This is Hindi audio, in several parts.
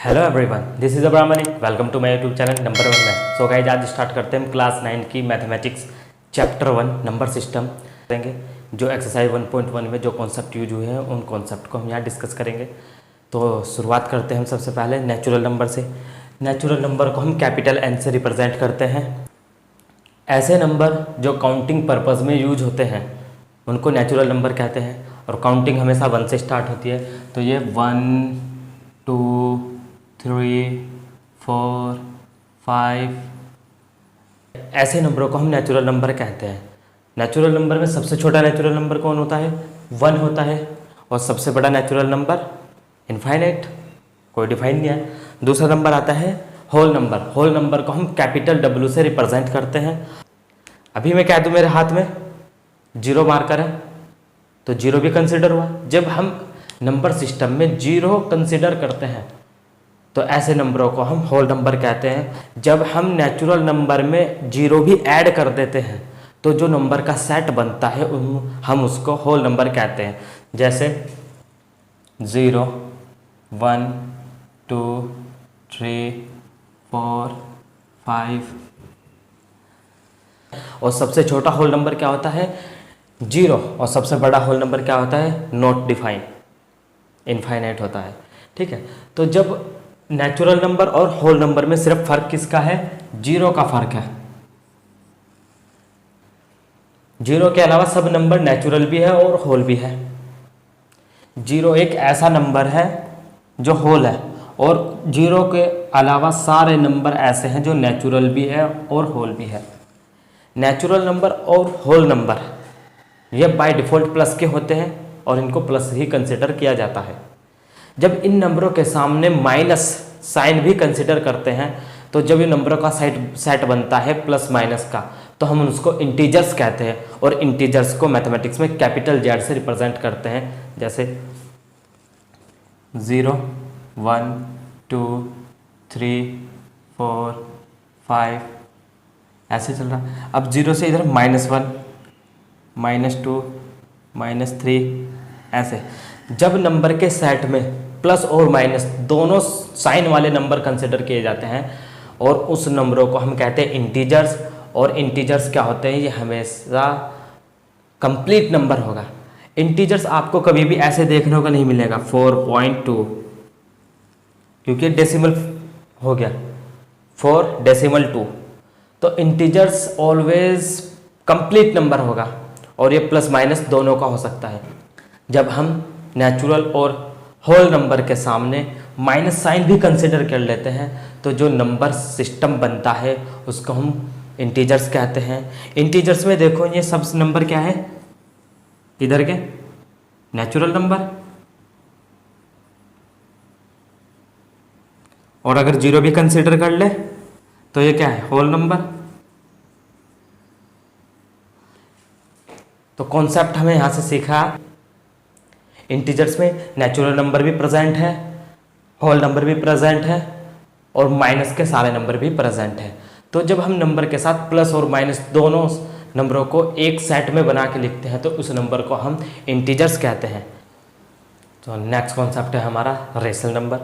Hello everyone, this is Abram Malik. Welcome to my YouTube channel number one math. So guys, आज स्टार्ट करते हैं हम क्लास 9 की मैथमेटिक्स चैप्टर 1 नंबर सिस्टम करेंगे। जो एक्सरसाइज 1.1 में जो कॉन्सेप्ट यूज हुए हैं उन कॉन्सेप्ट को हम यहाँ डिस्कस करेंगे। तो शुरुआत करते हैं हम सबसे पहले नेचुरल नंबर से। नेचुरल नंबर को हम कैपिटल एन से रिप्रेजेंट करते हैं। ऐसे नंबर जो काउंटिंग पर्पज़ में यूज होते हैं उनको नेचुरल नंबर कहते हैं, और काउंटिंग हमेशा 1 से स्टार्ट होती है। तो ये 1, 2, 3, 4, 5 ऐसे नंबरों को हम नेचुरल नंबर कहते हैं। नेचुरल नंबर में सबसे छोटा नेचुरल नंबर कौन होता है? 1 होता है। और सबसे बड़ा नेचुरल नंबर इनफाइनाइट, कोई डिफाइन नहीं है। दूसरा नंबर आता है होल नंबर। होल नंबर को हम कैपिटल W से रिप्रेजेंट करते हैं। अभी मैं कह दूं मेरे हाथ में 0 मार्कर है तो 0 भी कंसिडर हुआ। जब हम नंबर सिस्टम में 0 कंसिडर करते हैं तो ऐसे नंबरों को हम होल नंबर कहते हैं। जब हम नेचुरल नंबर में 0 भी ऐड कर देते हैं तो जो नंबर का सेट बनता है हम उसको होल नंबर कहते हैं। जैसे 0, 1, 2, 3, 4, 5। और सबसे छोटा होल नंबर क्या होता है? 0। और सबसे बड़ा होल नंबर क्या होता है? नॉट डिफाइन, इनफाइनाइट होता है। ठीक है, तो जब नेचुरल नंबर और होल नंबर में सिर्फ फर्क किसका है? 0 का फर्क है। 0 के अलावा सब नंबर नेचुरल भी है और होल भी है। 0 एक ऐसा नंबर है जो होल है, और 0 के अलावा सारे नंबर ऐसे हैं जो नेचुरल भी है और होल भी है। नेचुरल नंबर और होल नंबर ये बाय डिफ़ॉल्ट प्लस के होते हैं और इनको प्लस ही कंसिडर किया जाता है। जब इन नंबरों के सामने माइनस साइन भी कंसिडर करते हैं तो जब ये नंबरों का सेट बनता है प्लस माइनस का तो हम उसको इंटीजर्स कहते हैं। और इंटीजर्स को मैथमेटिक्स में कैपिटल Z से रिप्रेजेंट करते हैं। जैसे 0, 1, 2, 3, 4, 5 ऐसे चल रहा। अब 0 से इधर -1, -2, -3 ऐसे। जब नंबर के सेट में प्लस और माइनस दोनों साइन वाले नंबर कंसिडर किए जाते हैं और उस नंबरों को हम कहते हैं इंटीजर्स। और इंटीजर्स क्या होते हैं? ये हमेशा कंप्लीट नंबर होगा। इंटीजर्स आपको कभी भी ऐसे देखने को नहीं मिलेगा 4.2, क्योंकि डेसिमल हो गया 4.2। तो इंटीजर्स ऑलवेज कंप्लीट नंबर होगा और ये प्लस माइनस दोनों का हो सकता है। जब हम नेचुरल और होल नंबर के सामने माइनस साइन भी कंसिडर कर लेते हैं तो जो नंबर सिस्टम बनता है उसको हम इंटीजर्स कहते हैं। इंटीजर्स में देखो ये सब नंबर क्या है? इधर के नेचुरल नंबर, और अगर 0 भी कंसिडर कर ले तो ये क्या है? Whole number. तो कॉन्सेप्ट हमें यहाँ से सीखा, इंटीजर्स में नेचुरल नंबर भी प्रेजेंट है, होल नंबर भी प्रेजेंट है और माइनस के सारे नंबर भी प्रेजेंट है। तो जब हम नंबर के साथ प्लस और माइनस दोनों नंबरों को एक सेट में बना के लिखते हैं तो उस नंबर को हम इंटीजर्स कहते हैं। तो नेक्स्ट कॉन्सेप्ट है हमारा रेशनल नंबर।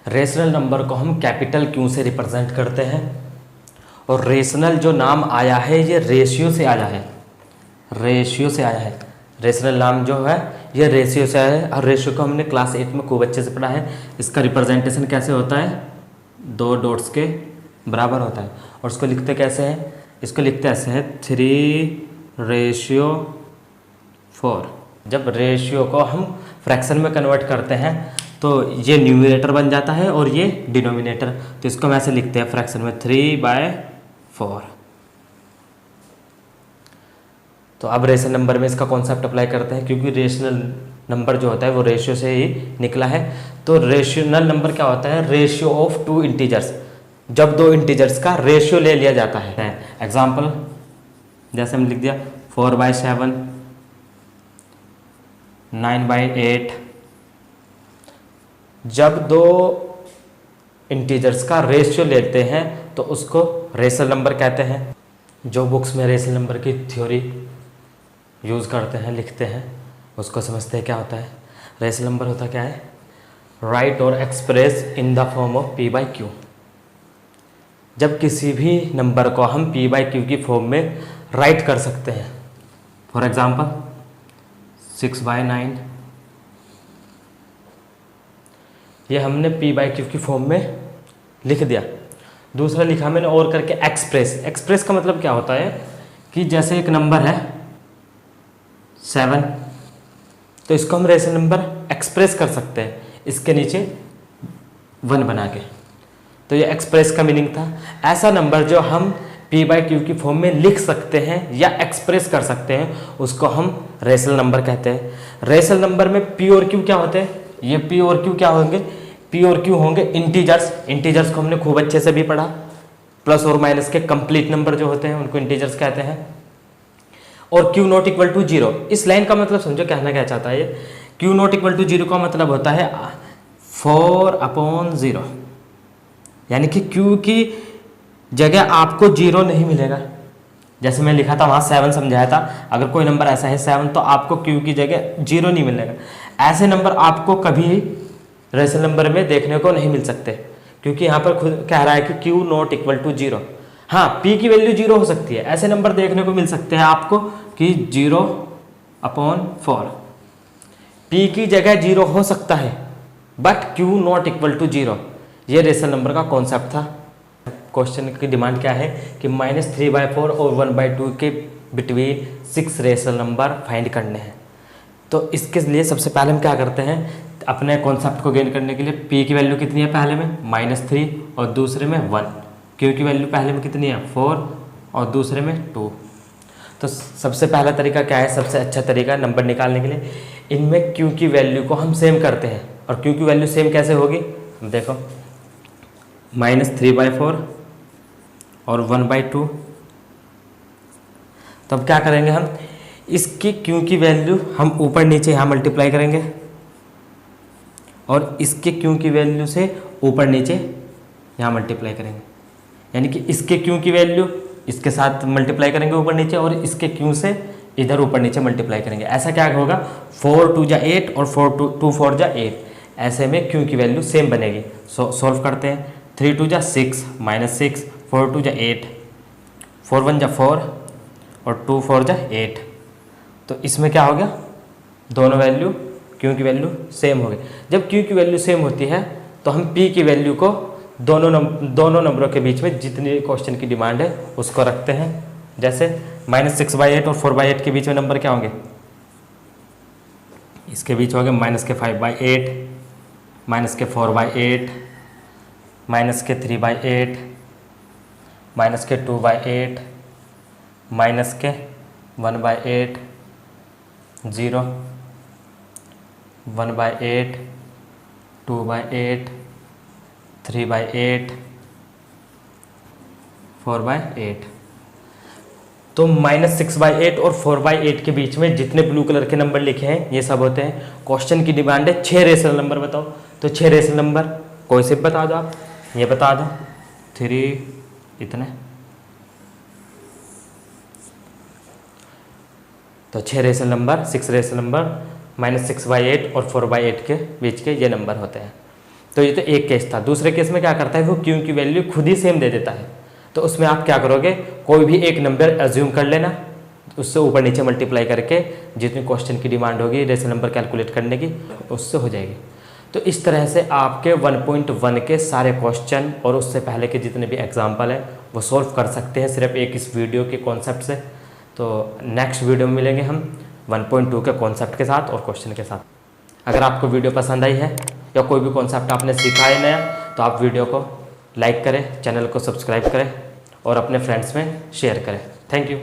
रेशनल नंबर को हम कैपिटल Q से रिप्रेजेंट करते हैं। और रेशनल जो नाम आया है ये रेशियो से आया है। रेशियो से आया है। रेशनल नाम जो है ये रेशियो से आया है। और रेशियो को हमने क्लास 8 में खूब अच्छे से पढ़ा है। इसका रिप्रेजेंटेशन कैसे होता है? 2 डॉट्स के बराबर होता है। और उसको लिखते कैसे हैं? इसको लिखते ऐसे हैं 3/4। जब रेशियो को हम फ्रैक्शन में कन्वर्ट करते हैं तो ये न्यूमरेटर बन जाता है और ये डिनोमिनेटर। तो इसको हम ऐसे लिखते हैं फ्रैक्शन में 3/4। तो अब रेशनल नंबर में इसका कॉन्सेप्ट अप्लाई करते हैं, क्योंकि रेशनल नंबर जो होता है वो रेशियो से ही निकला है। तो रेशनल नंबर क्या होता है? Ratio of 2 integers. जब 2 इंटीजर्स का रेशियो ले लिया जाता है। एग्जाम्पल जैसे हम लिख दिया 4/7, 9/8। जब 2 इंटीजर्स का रेशियो लेते हैं तो उसको रेशनल नंबर कहते हैं। जो बुक्स में रेशनल नंबर की थ्योरी यूज़ करते हैं, लिखते हैं, उसको समझते हैं क्या होता है। रेशनल नंबर होता क्या है? राइट और express in the form of P by Q. जब किसी भी नंबर को हम पी बाई क्यू की फॉर्म में राइट कर सकते हैं, फॉर एग्जाम्पल 6/9, ये हमने पी बाई क्यू की फॉर्म में लिख दिया। दूसरा लिखा मैंने और करके एक्सप्रेस। एक्सप्रेस का मतलब क्या होता है कि जैसे एक नंबर है 7, तो इसको हम रेशनल नंबर एक्सप्रेस कर सकते हैं इसके नीचे 1 बना के। तो ये एक्सप्रेस का मीनिंग था। ऐसा नंबर जो हम पी बाई क्यू की फॉर्म में लिख सकते हैं या एक्सप्रेस कर सकते हैं उसको हम रेशनल नंबर कहते हैं। रेशनल नंबर में पी और क्यू क्या होते हैं? ये पी और क्यू क्या होंगे? पी और क्यू होंगे इंटीजर्स। इंटीजर्स को हमने खूब अच्छे से भी पढ़ा। प्लस और माइनस के कंप्लीट नंबर जो होते हैं उनको इंटीजर्स कहते हैं। और क्यू नॉट इक्वल टू 0, इस लाइन का मतलब समझो कहना क्या चाहता है ये। क्यू नॉट इक्वल टू 0 का मतलब होता है 4/0, यानी कि क्यू की जगह आपको 0 नहीं मिलेगा। जैसे मैं लिखा था वहाँ 7 समझाया था, अगर कोई नंबर ऐसा है 7 तो आपको क्यू की जगह 0 नहीं मिलेगा। ऐसे नंबर आपको कभी रेशनल नंबर में देखने को नहीं मिल सकते, क्योंकि यहाँ पर खुद कह रहा है कि क्यू नॉट इक्वल टू 0। हाँ, पी की वैल्यू 0 हो सकती है। ऐसे नंबर देखने को मिल सकते हैं आपको कि 0/4, पी की जगह 0 हो सकता है, but q not equal to 0। ये रेशनल नंबर का कॉन्सेप्ट था। क्वेश्चन की डिमांड क्या है कि -3/4 और 1/2 के बिटवीन 6 रेशनल नंबर फाइंड करने हैं। तो इसके लिए सबसे पहले हम क्या करते हैं, अपने कॉन्सेप्ट को गेन करने के लिए पी की वैल्यू कितनी है पहले में -3 और दूसरे में 1, क्यू की वैल्यू पहले में कितनी है 4 और दूसरे में 2। तो सबसे पहला तरीका क्या है, सबसे अच्छा तरीका नंबर निकालने के लिए, इनमें क्यू की वैल्यू को हम सेम करते हैं। और क्यू की वैल्यू सेम कैसे होगी, देखो -3/4 और 1/2। तो अब क्या करेंगे हम, इसकी क्यू की वैल्यू हम ऊपर नीचे यहाँ मल्टीप्लाई करेंगे और इसके क्यू की वैल्यू से ऊपर नीचे यहाँ मल्टीप्लाई करेंगे। यानी कि इसके क्यू की वैल्यू इसके साथ मल्टीप्लाई करेंगे ऊपर नीचे और इसके क्यू से इधर ऊपर नीचे मल्टीप्लाई करेंगे। ऐसा क्या होगा, 4 2 जा 8 और 2 4 जा 8। ऐसे में क्यू की वैल्यू सेम बनेगी। सॉल्व करते हैं। 3 2 जा 6 -6, 4 2 जा 8, 4 1 जा 4 और 2 4 जा 8। तो इसमें क्या हो गया, दोनों वैल्यू क्यू की वैल्यू सेम हो गई। जब क्यू की वैल्यू सेम होती है तो हम पी की वैल्यू को दोनों नंबरों के बीच में जितनी क्वेश्चन की डिमांड है उसको रखते हैं। जैसे -6/8 और 4/8 के बीच में नंबर क्या होंगे, इसके बीच होंगे -5/8, -4/8, -3/8, -2/8, -1/8, 0, 1/8, 2/8, 3/8, 4/8। तो -6/8 और 4/8 के बीच में जितने ब्लू कलर के नंबर लिखे हैं ये सब होते हैं। क्वेश्चन की डिमांड है 6 रेशनल नंबर बताओ। तो 6 रेशनल नंबर कोई से बता दो आप, ये बता दो 3 इतने। तो 6 रेशनल नंबर, 6 रेशनल नंबर -6/8 और 4/8 के बीच के ये नंबर होते हैं। तो ये तो एक केस था। दूसरे केस में क्या करता है वो क्यू की वैल्यू खुद ही सेम दे देता है। तो उसमें आप क्या करोगे, कोई भी एक नंबर एज्यूम कर लेना, उससे ऊपर नीचे मल्टीप्लाई करके जितनी क्वेश्चन की डिमांड होगी रेशनल नंबर कैलकुलेट करने की उससे हो जाएगी। तो इस तरह से आपके 1.1 के सारे क्वेश्चन और उससे पहले के जितने भी एग्जाम्पल हैं वो सॉल्व कर सकते हैं सिर्फ एक इस वीडियो के कॉन्सेप्ट से। तो नेक्स्ट वीडियो में मिलेंगे हम 1.2 के कॉन्सेप्ट के साथ और क्वेश्चन के साथ। अगर आपको वीडियो पसंद आई है या कोई भी कॉन्सेप्ट आपने सीखा है नया तो आप वीडियो को लाइक करें, चैनल को सब्सक्राइब करें और अपने फ्रेंड्स में शेयर करें। Thank you.